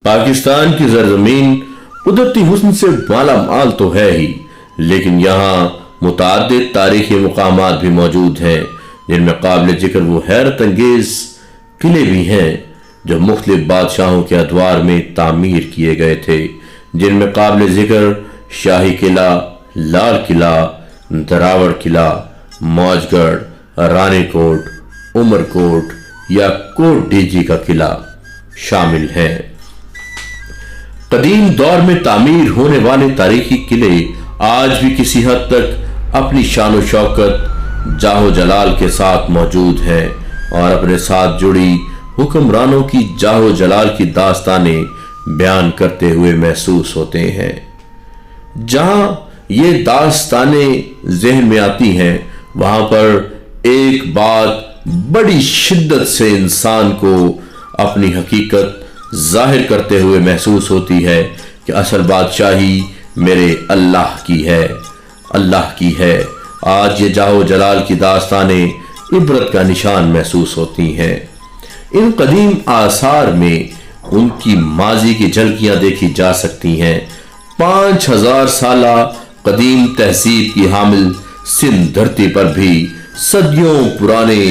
پاکستان کی زرزمین قدرتی حسن سے مالا مال تو ہے ہی، لیکن یہاں متعدد تاریخی مقامات بھی موجود ہیں جن میں قابل ذکر وہ حیرت انگیز قلعے بھی ہیں جو مختلف بادشاہوں کے ادوار میں تعمیر کیے گئے تھے، جن میں قابل ذکر شاہی قلعہ، لال قلعہ، دراوڑ قلعہ، موج گڑھ، رانی کوٹ، عمر کوٹ یا کوٹ ڈیجی کا قلعہ شامل ہیں۔ قدیم دور میں تعمیر ہونے والے تاریخی قلعے آج بھی کسی حد تک اپنی شان و شوکت، جاہ و جلال کے ساتھ موجود ہیں اور اپنے ساتھ جڑی حکمرانوں کی جاہ و جلال کی داستانیں بیان کرتے ہوئے محسوس ہوتے ہیں۔ جہاں یہ داستانیں ذہن میں آتی ہیں وہاں پر ایک بات بڑی شدت سے انسان کو اپنی حقیقت ظاہر کرتے ہوئے محسوس ہوتی ہے کہ اصل بادشاہی میرے اللہ کی ہے، اللہ کی ہے۔ آج یہ جاہ و جلال کی داستانیں عبرت کا نشان محسوس ہوتی ہیں۔ ان قدیم آثار میں ان کی ماضی کی جھلکیاں دیکھی جا سکتی ہیں۔ 5000 سالہ قدیم تہذیب کی حامل سندھ دھرتی پر بھی صدیوں پرانے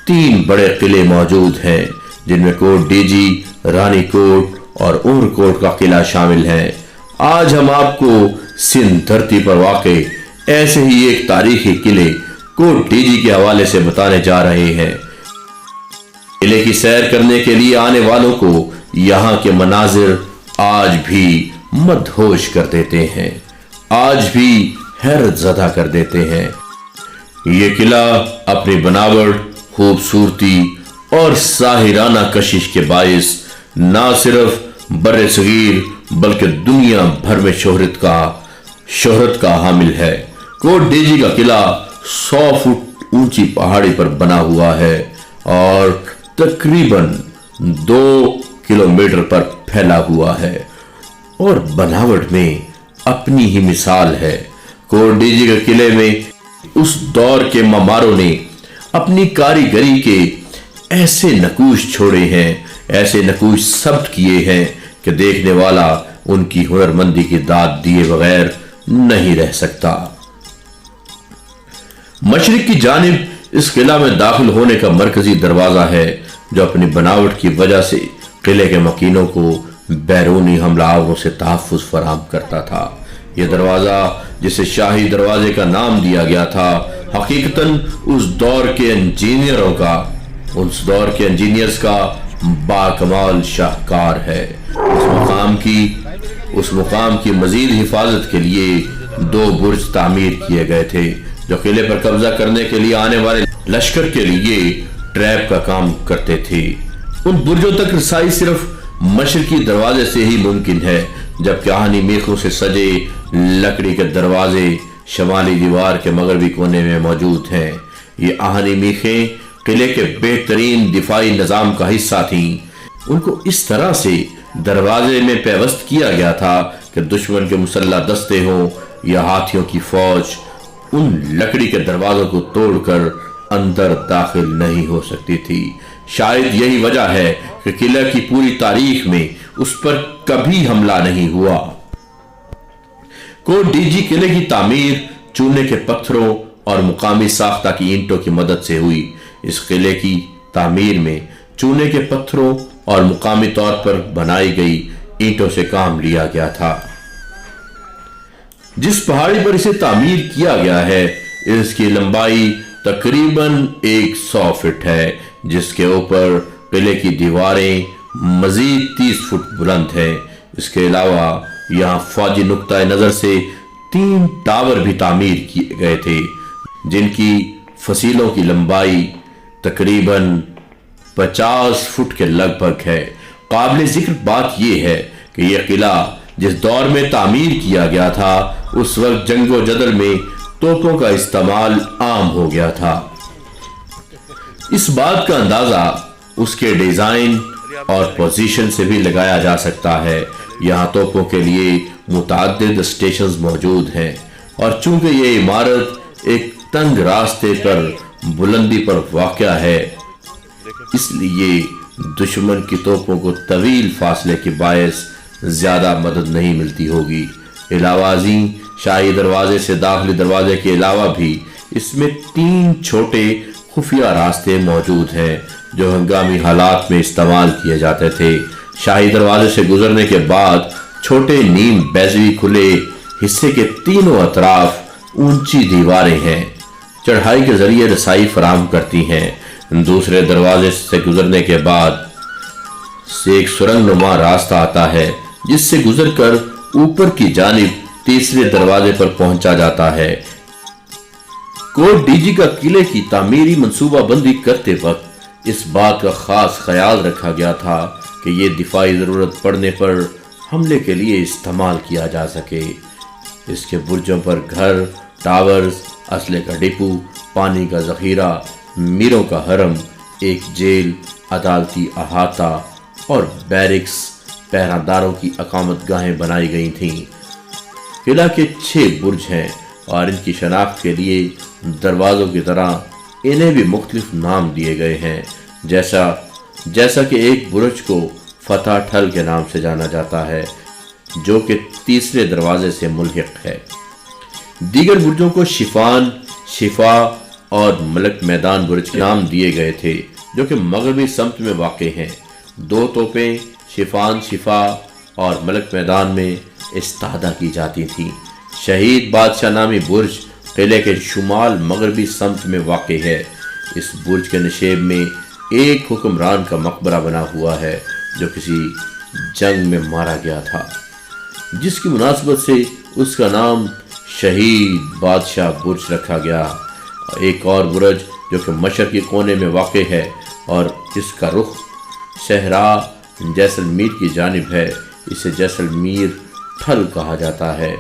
3 بڑے قلعے موجود ہیں جن میں کوٹ ڈیجی، رانی کوٹ اور عمر کوٹ کا قلعہ شامل ہیں۔ آج ہم آپ کو سندھ دھرتی پر واقع ایسے ہی ایک تاریخی قلعے کوٹ ڈیجی کے حوالے سے بتانے جا رہے ہیں۔ قلعے کی سیر کرنے کے لیے آنے والوں کو یہاں کے مناظر آج بھی مدہوش کر دیتے ہیں، آج بھی حیرت زدہ کر دیتے ہیں۔ یہ قلعہ اپنی بناوٹ، خوبصورتی اور ساحرانہ کشش کے باعث نہ صرف بر صغیر بلکہ دنیا بھر میں شہرت کا حامل ہے۔ کوٹ ڈیجی کا قلعہ 100 فٹ اونچی پہاڑی پر بنا ہوا ہے اور تقریباً 2 کلومیٹر پر پھیلا ہوا ہے اور بناوٹ میں اپنی ہی مثال ہے۔ کوٹ ڈیجی کے قلعے میں اس دور کے معماروں نے اپنی کاریگری کے ایسے نقوش چھوڑے ہیں، ایسے نقوش ثبت کیے ہیں کہ دیکھنے والا ان کی ہنرمندی کی داد دیے بغیر نہیں رہ سکتا۔ مشرق کی جانب اس قلعہ میں داخل ہونے کا مرکزی دروازہ ہے جو اپنی بناوٹ کی وجہ سے قلعے کے مکینوں کو بیرونی حملہ آوروں سے تحفظ فراہم کرتا تھا۔ یہ دروازہ جسے شاہی دروازے کا نام دیا گیا تھا حقیقتاً اس دور کے انجینئرز کا باکمال شاہکار ہے۔ اس مقام کی مزید حفاظت کے لیے 2 برج تعمیر کیے گئے تھے جو قلعے پر قبضہ کرنے کے لیے آنے والے لشکر کے لیے ٹریپ کا کام کرتے تھے۔ ان برجوں تک رسائی صرف مشرقی دروازے سے ہی ممکن ہے، جبکہ آہنی میخوں سے سجے لکڑی کے دروازے شمالی دیوار کے مغربی کونے میں موجود ہیں۔ یہ آہنی میخیں قلعے کے بہترین دفاعی نظام کا حصہ تھیں۔ ان کو اس طرح سے دروازے میں پیوست کیا گیا تھا کہ دشمن کے مسلح دستے ہوں یا ہاتھیوں کی فوج ان لکڑی کے دروازوں کو توڑ کر اندر داخل نہیں ہو سکتی تھی۔ شاید یہی وجہ ہے کہ قلعہ کی پوری تاریخ میں اس پر کبھی حملہ نہیں ہوا۔ کوٹ ڈیجی قلعے کی تعمیر چونے کے پتھروں اور مقامی ساختہ کی اینٹوں کی مدد سے ہوئی۔ اس قلعے کی تعمیر میں چونے کے پتھروں اور مقامی طور پر بنائی گئی اینٹوں سے کام لیا گیا تھا۔ جس پہاڑی پر اسے تعمیر کیا گیا ہے اس کی لمبائی تقریباً 100 فٹ ہے، جس کے اوپر قلعے کی دیواریں مزید 30 فٹ بلند ہیں۔ اس کے علاوہ یہاں فوجی نقطہ نظر سے 3 ٹاور بھی تعمیر کیے گئے تھے جن کی فصیلوں کی لمبائی تقریباً 50 فٹ کے لگ بھگ ہے۔ قابل ذکر بات یہ ہے کہ یہ قلعہ جس دور میں تعمیر کیا گیا تھا اس وقت جنگ و جدل میں توپوں کا استعمال عام ہو گیا تھا۔ اس بات کا اندازہ اس کے ڈیزائن اور پوزیشن سے بھی لگایا جا سکتا ہے۔ یہاں توپوں کے لیے متعدد اسٹیشنز موجود ہیں اور چونکہ یہ عمارت ایک تنگ راستے پر بلندی پر واقع ہے اس لیے दुश्मन की तोपों को तवील फासले के बायस ज्यादा मदद नहीं मिलती होगी। इलावाजी शाही दरवाजे से दाखिली दरवाजे के अलावा भी इसमें 3 छोटे खुफिया रास्ते मौजूद हैं जो हंगामी हालात में इस्तेमाल किए जाते थे। शाही दरवाजे से गुजरने के बाद छोटे नीम बैजवी खुले हिस्से के तीनों अतराफ ऊंची दीवारें हैं, चढ़ाई के जरिए रसाई फराहम करती हैं। दूसरे दरवाजे से गुजरने के बाद से एक सुरंगनुमा रास्ता आता है जिससे गुजरकर ऊपर की जानिब तीसरे दरवाजे पर पहुंचा जाता है। कोट डीजी का किले की तामीरी मंसूबाबंदी करते वक्त इस बात का खास ख्याल रखा गया था कि ये दिफाई जरूरत पड़ने पर हमले के लिए इस्तेमाल किया जा सके। इसके बुर्जों पर घर, टावर्स, असले का डिपो, पानी का जखीरा, मीरों का हरम, एक जेल, अदालती अहाता और बैरिक्स, पहरादारों की अकामत गाहें बनाई गई थीं। किला के 6 बुर्ज हैं और इनकी शनाख्त के लिए दरवाजों की तरह इन्हें भी मुख्तलिफ नाम दिए गए हैं। जैसा कि एक बुर्ज को फतह ठल के नाम से जाना जाता है जो कि तीसरे दरवाजे से मुल्हिक है। दीगर बुर्जों को शिफान, शिफा और मलक मैदान बुर्ज के नाम दिए गए थे जो कि मगरबी समत में वाक़ हैं। 2 तोपें शिफान, शिफा और मलक मैदान में इस्तादा की जाती थीं। शहीद बादशाह नामी बुर्ज किले के शुमाल मगरबी समत में वाक़ है। इस बुर्ज के नशेब में एक हुक्मरान का मकबरा बना हुआ है जो किसी जंग में मारा गया था, जिसकी मुनासबत से उसका नाम शहीद बादशाह बुर्ज रखा गया। एक और बुर्ज जो कि मशरकी कोने में वाक़ है और इसका रुख सहरा जैसलमेर की जानिब है, इसे जैसलमेर ठल कहा जाता है।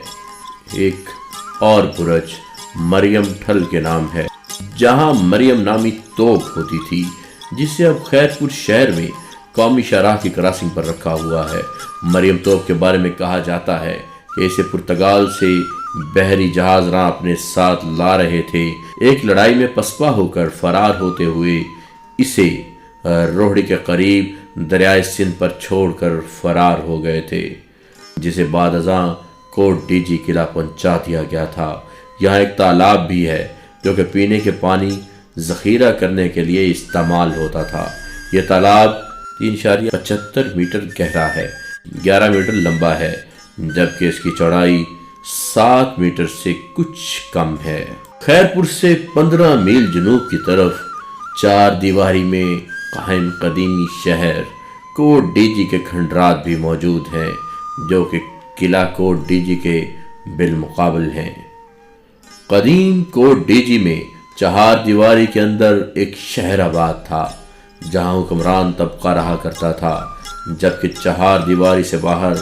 एक और बुर्ज मरियम ठल के नाम है जहां मरियम नामी तोप होती थी, जिसे अब खैरपुर शहर में कौमी शाहराह की क्रॉसिंग पर रखा हुआ है। मरियम तोप के बारे में कहा जाता है कि इसे पुर्तगाल से बहरी जहाज राह अपने साथ ला रहे थे। एक लड़ाई में पसपा होकर फरार होते हुए इसे रोहड़ी के करीब दरियाए सिंध पर छोड़कर फरार हो गए थे, जिसे बाद अज़ां कोट डीजी किला पहुंचा दिया गया था। यहाँ एक तालाब भी है जो कि पीने के पानी जखीरा करने के लिए इस्तेमाल होता था। यह तालाब 3.75 मीटर गहरा है, 11 मीटर लंबा है, जबकि इसकी चौड़ाई 7 मीटर से कुछ कम है। खैरपुर से 15 मील जनूब की तरफ 4 दीवारी में कायम कदीमी शहर कोट डीजी के खंडरात भी मौजूद हैं जो कि किला कोट डीजी के बिलमुकाबल हैं। कदीम कोट डीजी में 4 दीवारी के अंदर एक शहर आबाद था जहां हुक्मरान तबका रहा करता था, जबकि 4 दीवारी से बाहर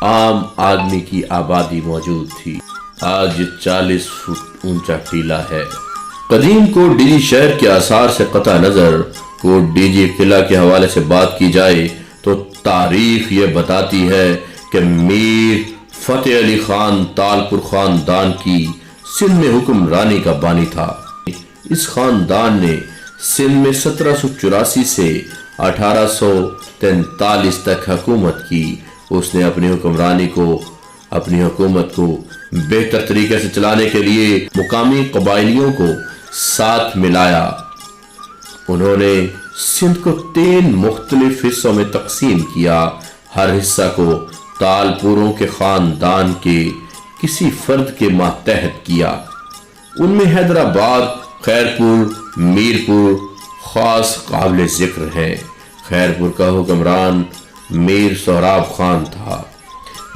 आम आदमी की आबादी मौजूद थी। आज ये 40 फुट ऊंचा टीला है। कदीम कोट डीजी शहर के आसार से कता नजर कोट डीजी किला के हवाले से बात की जाए तो तारीख ये बताती है कि मीर फतेह अली खान तालपुर खानदान की सिंध में हुक्मरानी का बानी था। इस खानदान ने सिंध में 1784 से 1843 तक हुकूमत की। उसने अपनी हुकूमत को बेहतर तरीके से चलाने के लिए मुकामी कबाइलियों को साथ मिलाया। उन्होंने सिंध को 3 मुख्तलिफ हिस्सों में तकसीम किया। हर हिस्सा को तालपुरों के खानदान के किसी फर्द के मातहत किया। उनमें हैदराबाद, खैरपुर, मीरपुर खास काबिल जिक्र हैं। खैरपुर का हुक्मरान मीर सोहराब खान था,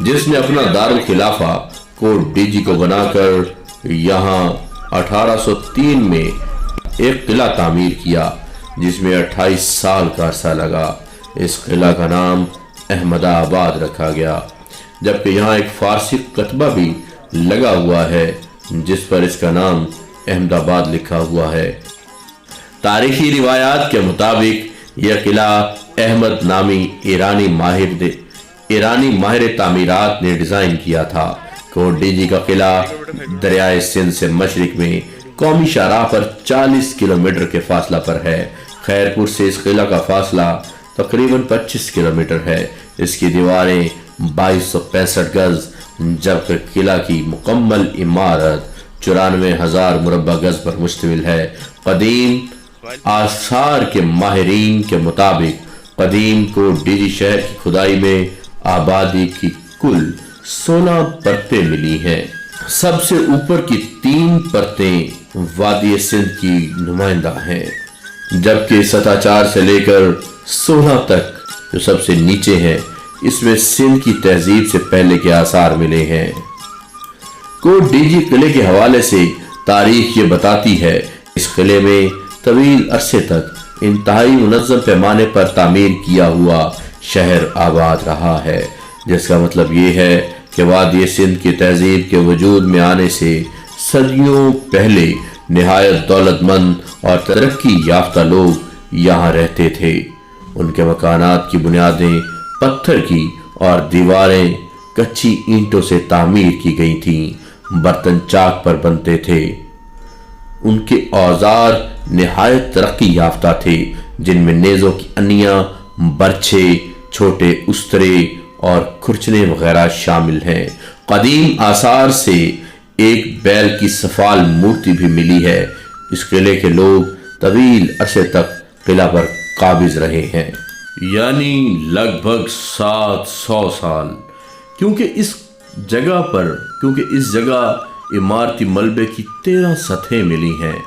जिसने अपना दारुल खिलाफा कोट डीजी को बनाकर यहाँ 1803 में एक किला तामीर किया, जिसमें 28 साल का अरसा लगा। इस किला का नाम अहमदाबाद रखा गया, जबकि यहाँ एक फारसी कतबा भी लगा हुआ है जिस पर इसका नाम अहमदाबाद लिखा हुआ है। तारीखी रिवायात के मुताबिक यह किला अहमद नामी ईरानी माहिर तामीरात ने डिजाइन किया था। कोट डीजी का किला दरियाए सिंध से मशरिक में कौमी शाहराह पर 40 किलोमीटर के फासला पर है। खैरपुर से इस किला का फासला तकरीबन 25 किलोमीटर है। इसकी दीवारें 2265 गज, जबकि किला की मुकम्मल इमारत 94,000 मुरब्बा गज पर मुश्तमिल है। कदीम आसार के माहिरीन के मुताबिक कदीम कोट डीजी शहर की खुदाई में आबादी की कुल 16 परतें मिली हैं। सबसे ऊपर की 3 परतें वादी सिंध की नुमाइंदा हैं, जबकि सतह 4 से लेकर 16 तक जो सबसे नीचे हैं, इसमें सिंध की तहजीब से पहले के आसार मिले हैं। कोट डीजी किले के हवाले से तारीख ये बताती है, इस किले में तवील अरसे तक इंतहाई मुनज़्ज़म पैमाने पर तामीर किया हुआ शहर आबाद रहा है, जिसका मतलब ये है कि वादी सिंध की तहजीब के वजूद में आने से सदियों पहले निहायत दौलतमंद और तरक्की याफ्ता लोग यहाँ रहते थे। उनके मकानात की बुनियादें पत्थर की और दीवारें कच्ची ईंटों से तामीर की गई थीं। बर्तन चाक पर बनते थे। उनके औजार निहायत तरक्की याफ्ता थे, जिनमें नेज़ों की अनियां, बर्छे, छोटे उस्तरे और खुरचने वगैरह शामिल हैं। कदीम आसार से एक बैल की सफाल मूर्ति भी मिली है। इस किले के लोग तवील अरसे तक किला पर काबिज रहे हैं, यानी लगभग 700 साल, क्योंकि इस जगह इमारती मलबे की 13 सतहें मिली हैं,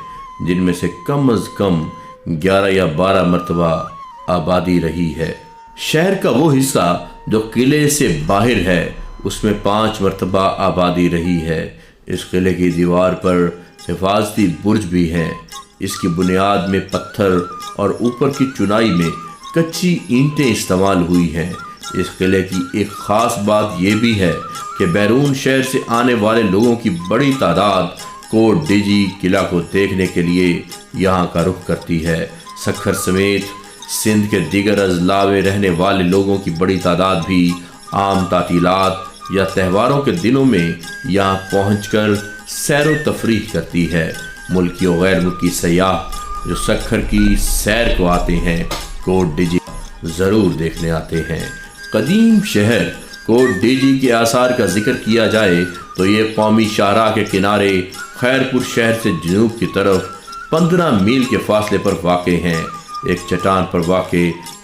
जिनमें से कम अज कम 11 या 12 मरतबा आबादी रही है। शहर का वो हिस्सा जो किले से बाहर है, उसमें 5 मरतबा आबादी रही है। इस किले की दीवार पर हिफाजती बुर्ज भी हैं। इसकी बुनियाद में पत्थर और ऊपर की चुनाई में कच्ची ईंटें इस्तेमाल हुई हैं। इस किले की एक ख़ास बात यह भी है कि बैरून शहर से आने वाले लोगों की बड़ी तादाद कोट डीजी किला को देखने के लिए यहाँ का रुख करती है। सखर समेत सिंध के दीगर अजला में रहने वाले लोगों की बड़ी तादाद भी आम तातीलात या त्योहारों के दिनों में यहाँ पहुँचकर सैर व तफरीह करती है। मुल्की और गैर मुल्की सयाह जो सखर की सैर को आते हैं, कोट डीजी ज़रूर देखने आते हैं। कदीम शहर कोट डीजी के आसार का जिक्र किया जाए तो ये कौमी शाहराह के किनारे खैरपुर शहर से जनूब की तरफ 15 मील के फासले पर वाक़ हैं। एक चट्टान पर वाक़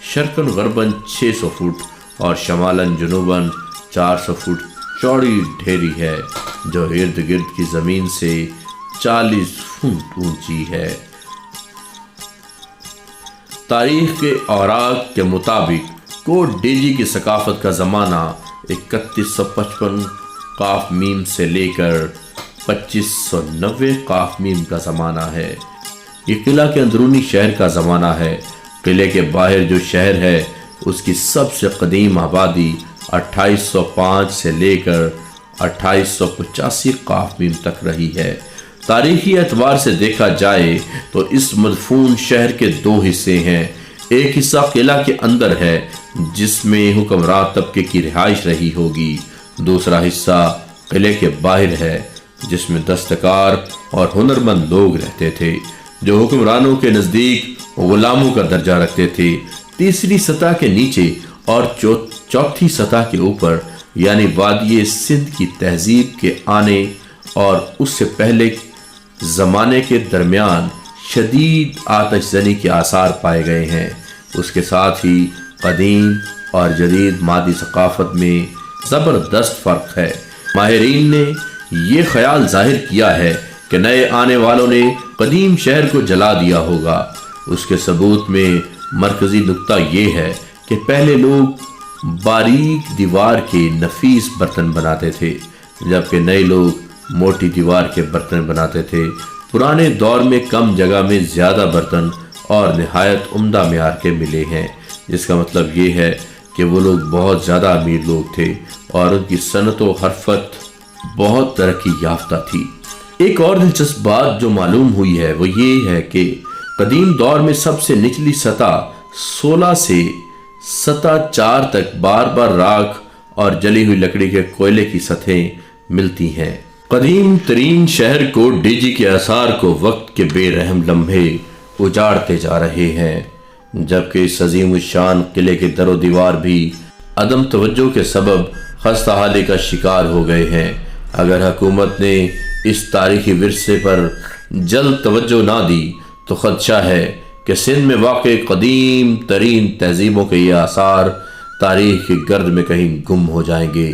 शर्कन गरबन 600 फुट और शमालन जनूबन 400 फुट चौड़ी ढेरी है, जो इर्द गिर्द की ज़मीन से 40 फुट ऊंची है। तारीख के औराक के मुताबिक कोट डीजी की सकाफत का ज़माना 3155 काफ मीम से लेकर 2590 काफ मीम का ज़माना है। ये किला के अंदरूनी शहर का ज़माना है। किले के बाहर जो शहर है, उसकी सबसे कदीम आबादी 2805 से लेकर 2885 काफ मीम तक रही है। तारीखी एतबार से देखा जाए तो इस मदफून शहर के 2 हिस्से हैं। एक हिस्सा किला के अंदर है, जिसमें हुक्मरान तबके की रिहाइश रही होगी। दूसरा हिस्सा किले के बाहर है, जिसमें दस्तकार और हुनरमंद लोग रहते थे, जो हुक्मरानों के नज़दीक गुलामों का दर्जा रखते थे। तीसरी सतह के नीचे और चौथी सतह के ऊपर, यानी वादी सिंध की तहजीब के आने और उससे पहले ज़माने के दरमियान शदीद आतिशज़नी के आसार पाए गए हैं। उसके साथ ही कदीम और जदीद मादी सकाफत में ज़बरदस्त फ़र्क है। माहिरीन ने यह ख्याल जाहिर किया है कि नए आने वालों ने कदीम शहर को जला दिया होगा। उसके सबूत में मरकज़ी नुक्ता ये है कि पहले लोग बारीक दीवार के नफीस बर्तन बनाते थे, जबकि नए लोग मोटी दीवार के बर्तन बनाते थे। पुराने दौर में कम जगह में ज़्यादा बर्तन और निहायत उम्दा मेयार के मिले हैं, जिसका मतलब ये है कि वो लोग बहुत ज़्यादा अमीर लोग थे और उनकी सनत व हरफत बहुत तरक्की याफ्ता थी। एक और दिलचस्प बात जो मालूम हुई है वो ये है कि कदीम दौर में सबसे निचली सतह 16 से सतह 4 तक बार बार राख और जली हुई लकड़ी के कोयले की सतहें मिलती हैं। कदीम तरीन शहर कोट डीजी के आसार को वक्त के बेरहम लम्हे उजाड़ते जा रहे हैं। جبکہ اس عظیم الشان قلعے کے در و دیوار بھی عدم توجہ کے سبب خستہ حالی کا شکار ہو گئے ہیں۔ اگر حکومت نے اس تاریخی ورثے پر جلد توجہ نہ دی تو خدشہ ہے کہ سندھ میں واقع قدیم ترین تہذیبوں کے یہ آثار تاریخ کی گرد میں کہیں گم ہو جائیں گے۔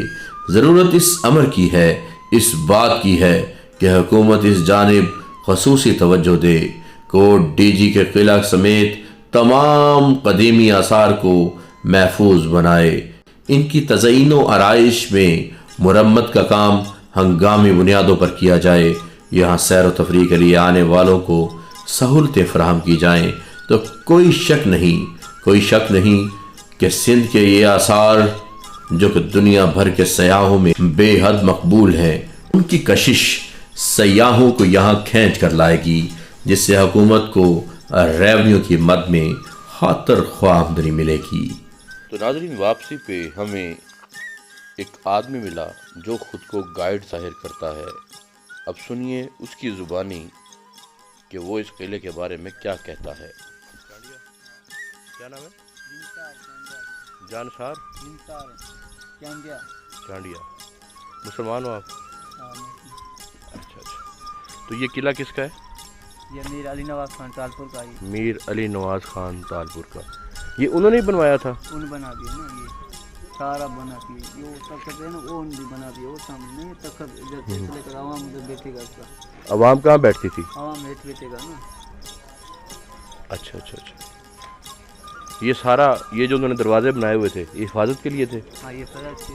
ضرورت اس امر کی ہے، اس بات کی ہے کہ حکومت اس جانب خصوصی توجہ دے، کوٹ ڈی جی کے قلعہ سمیت تمام قدیمی آثار کو محفوظ بنائے، ان کی تزئین و آرائش میں مرمت کا کام ہنگامی بنیادوں پر کیا جائے، یہاں سیر و تفریح کے لیے آنے والوں کو سہولتیں فراہم کی جائیں تو کوئی شک نہیں کہ سندھ کے یہ آثار جو کہ دنیا بھر کے سیاحوں میں بے حد مقبول ہیں، ان کی کشش سیاحوں کو یہاں کھینچ کر لائے گی، جس سے حکومت کو ریونیو کی مد میں خاطر خواہ آمدنی ملے گی۔ تو ناظرین، واپسی پہ ہمیں ایک آدمی ملا جو خود کو گائیڈ ظاہر کرتا ہے۔ اب سنیے اس کی زبانی کہ وہ اس قلعے کے بارے میں کیا کہتا ہے۔ کیا نام ہے؟ جانسار چانڈیا۔ مسلمان ہو آپ؟ اچھا۔ تو یہ قلعہ کس کا ہے؟ یہ میر علی نواز خان تالپور کا ہے۔ میر علی نواز خان تالپور کا۔ یہ انہوں نے بنوایا تھا؟ ان بنا دیا نا، یہ سارا بنا دیا، یہ تخت ہے نا وہ ان بھی بنا دیا، وہ سامنے نہیں تخت ادھر عوام ادھر بیٹھے گا، اس کا عوام کہاں بیٹھتی تھی؟ عوام ہیٹ بیٹھے گا نا۔ اچھا۔ یہ سارا یہ جو انہوں نے دروازے بنائے ہوئے تھے یہ حفاظت کے لیے تھے؟ ہاں، یہ فرض سے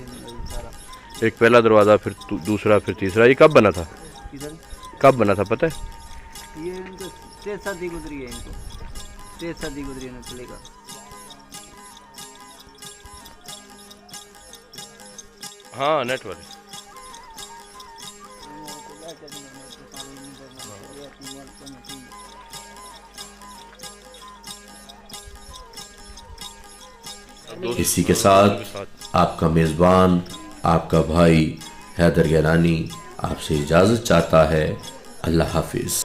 سارا، ایک پہلا دروازہ، پھر دوسرا، پھر تیسرا۔ یہ کب بنا تھا؟ ادھر کب بنا تھا پتہ ہے؟ یہ ان کو 6 صدی گزری ہے، ان کو 6 صدی گزری ہے چلے گا۔ ہاں، نیٹ والے۔ اسی کے ساتھ آپ کا میزبان، آپ کا بھائی حیدر گیلانی آپ سے اجازت چاہتا ہے۔ اللہ حافظ۔